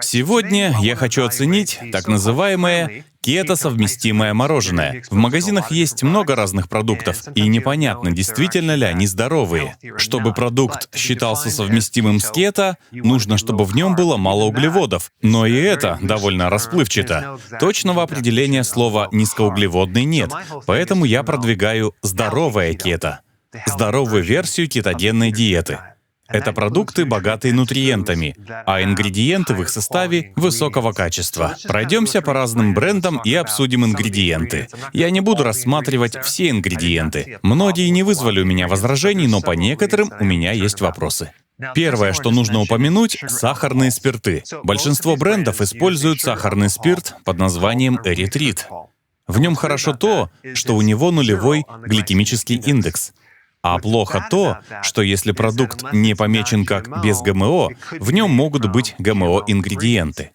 Сегодня я хочу оценить так называемое кето-совместимое мороженое. В магазинах есть много разных продуктов, и непонятно, действительно ли они здоровые. Чтобы продукт считался совместимым с кето, нужно, чтобы в нем было мало углеводов. Но и это довольно расплывчато. Точного определения слова «низкоуглеводный» нет, поэтому я продвигаю «здоровое кето», здоровую версию кетогенной диеты. Это продукты, богатые нутриентами, а ингредиенты в их составе высокого качества. Пройдемся по разным брендам и обсудим ингредиенты. Я не буду рассматривать все ингредиенты. Многие не вызвали у меня возражений, но по некоторым у меня есть вопросы. Первое, что нужно упомянуть — сахарные спирты. Большинство брендов используют сахарный спирт под названием эритрит. В нем хорошо то, что у него нулевой гликемический индекс. А плохо то, что если продукт не помечен как без ГМО, в нем могут быть ГМО-ингредиенты.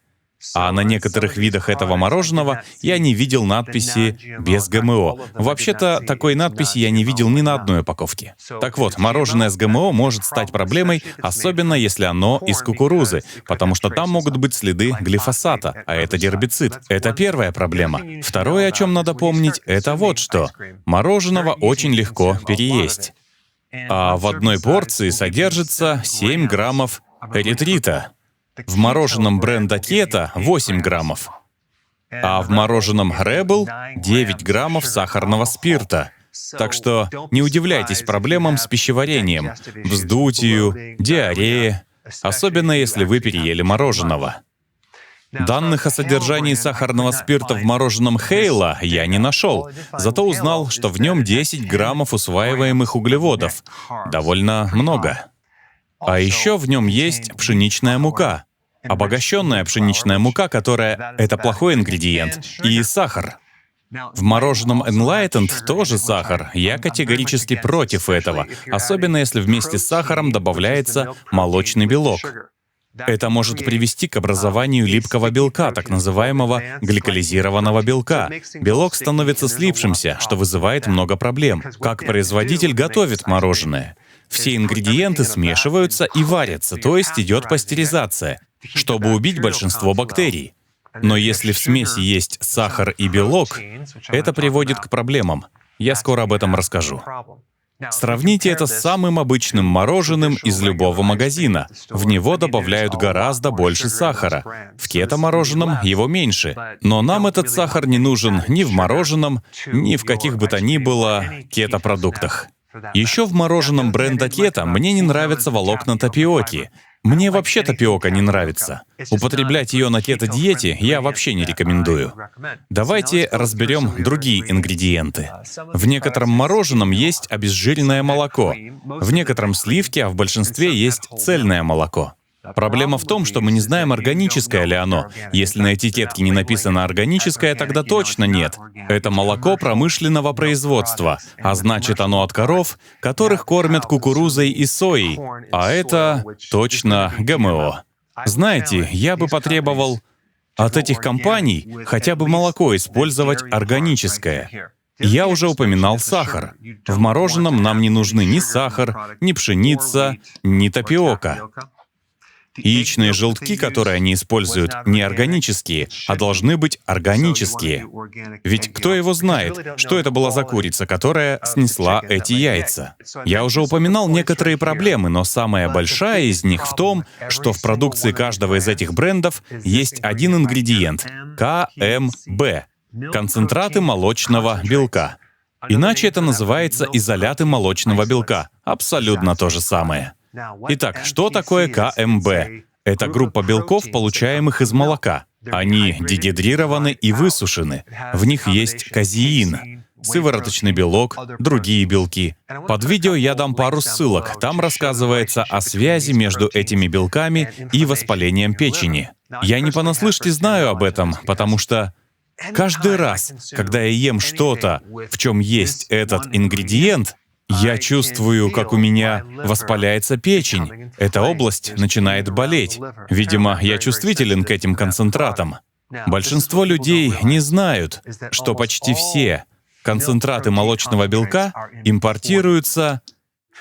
А на некоторых видах этого мороженого я не видел надписи «без ГМО». Вообще-то, такой надписи я не видел ни на одной упаковке. Так вот, мороженое с ГМО может стать проблемой, особенно если оно из кукурузы, потому что там могут быть следы глифосата, а это гербицид. Это первая проблема. Второе, о чем надо помнить, это вот что. Мороженого очень легко переесть. А в одной порции содержится 7 граммов эритрита. В мороженом бренда Кето 8 граммов, а в мороженом Rebel 9 граммов сахарного спирта. Так что не удивляйтесь проблемам с пищеварением, вздутию, диарее, особенно если вы переели мороженого. Данных о содержании сахарного спирта в мороженом Хейла я не нашел, зато узнал, что в нем 10 граммов усваиваемых углеводов. Довольно много. А еще в нем есть пшеничная мука, обогащенная пшеничная мука, которая — это плохой ингредиент, и сахар. В мороженом Enlightened тоже сахар. Я категорически против этого, особенно если вместе с сахаром добавляется молочный белок. Это может привести к образованию липкого белка, так называемого гликолизированного белка. Белок становится слипшимся, что вызывает много проблем. Как производитель готовит мороженое? Все ингредиенты смешиваются и варятся, то есть идет пастеризация, чтобы убить большинство бактерий. Но если в смеси есть сахар и белок, это приводит к проблемам. Я скоро об этом расскажу. Сравните это с самым обычным мороженым из любого магазина. В него добавляют гораздо больше сахара. В кето-мороженом его меньше. Но нам этот сахар не нужен ни в мороженом, ни в каких бы то ни было кето-продуктах. Еще в мороженом бренда Кето мне не нравятся волокна тапиоки. Мне вообще тапиока не нравится. Употреблять ее на кето-диете я вообще не рекомендую. Давайте разберем другие ингредиенты. В некотором мороженом есть обезжиренное молоко, в некотором сливке, а в большинстве есть цельное молоко. Проблема в том, что мы не знаем, органическое ли оно. Если на этикетке не написано «органическое», тогда точно нет. Это молоко промышленного производства, а значит, оно от коров, которых кормят кукурузой и соей, а это точно ГМО. Знаете, я бы потребовал от этих компаний хотя бы молоко использовать органическое. Я уже упоминал сахар. В мороженом нам не нужны ни сахар, ни пшеница, ни тапиока. Яичные желтки, которые они используют, не органические, а должны быть органические. Ведь кто его знает, что это была за курица, которая снесла эти яйца? Я уже упоминал некоторые проблемы, но самая большая из них в том, что в продукции каждого из этих брендов есть один ингредиент — КМБ — концентраты молочного белка. Иначе это называется изоляты молочного белка. Абсолютно то же самое. Итак, что такое КМБ? Это группа белков, получаемых из молока. Они дегидрированы и высушены. В них есть казеин, сывороточный белок, другие белки. Под видео я дам пару ссылок. Там рассказывается о связи между этими белками и воспалением печени. Я не понаслышке знаю об этом, потому что каждый раз, когда я ем что-то, в чем есть этот ингредиент, я чувствую, как у меня воспаляется печень. Эта область начинает болеть. Видимо, я чувствителен к этим концентратам. Большинство людей не знают, что почти все концентраты молочного белка импортируются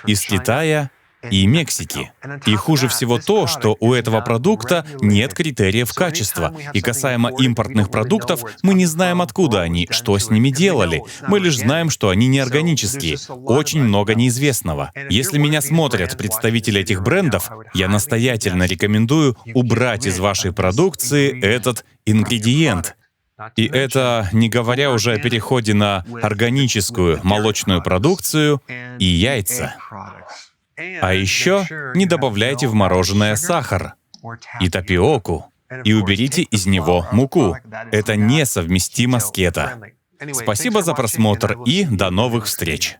из Китая и Мексики. И хуже всего то, что у этого продукта нет критериев качества. И касаемо импортных продуктов, мы не знаем, откуда они, что с ними делали. Мы лишь знаем, что они неорганические. Очень много неизвестного. Если меня смотрят представители этих брендов, я настоятельно рекомендую убрать из вашей продукции этот ингредиент. И это не говоря уже о переходе на органическую молочную продукцию и яйца. А еще не добавляйте в мороженое сахар и тапиоку, и уберите из него муку. Это несовместимо с кето. Спасибо за просмотр и до новых встреч!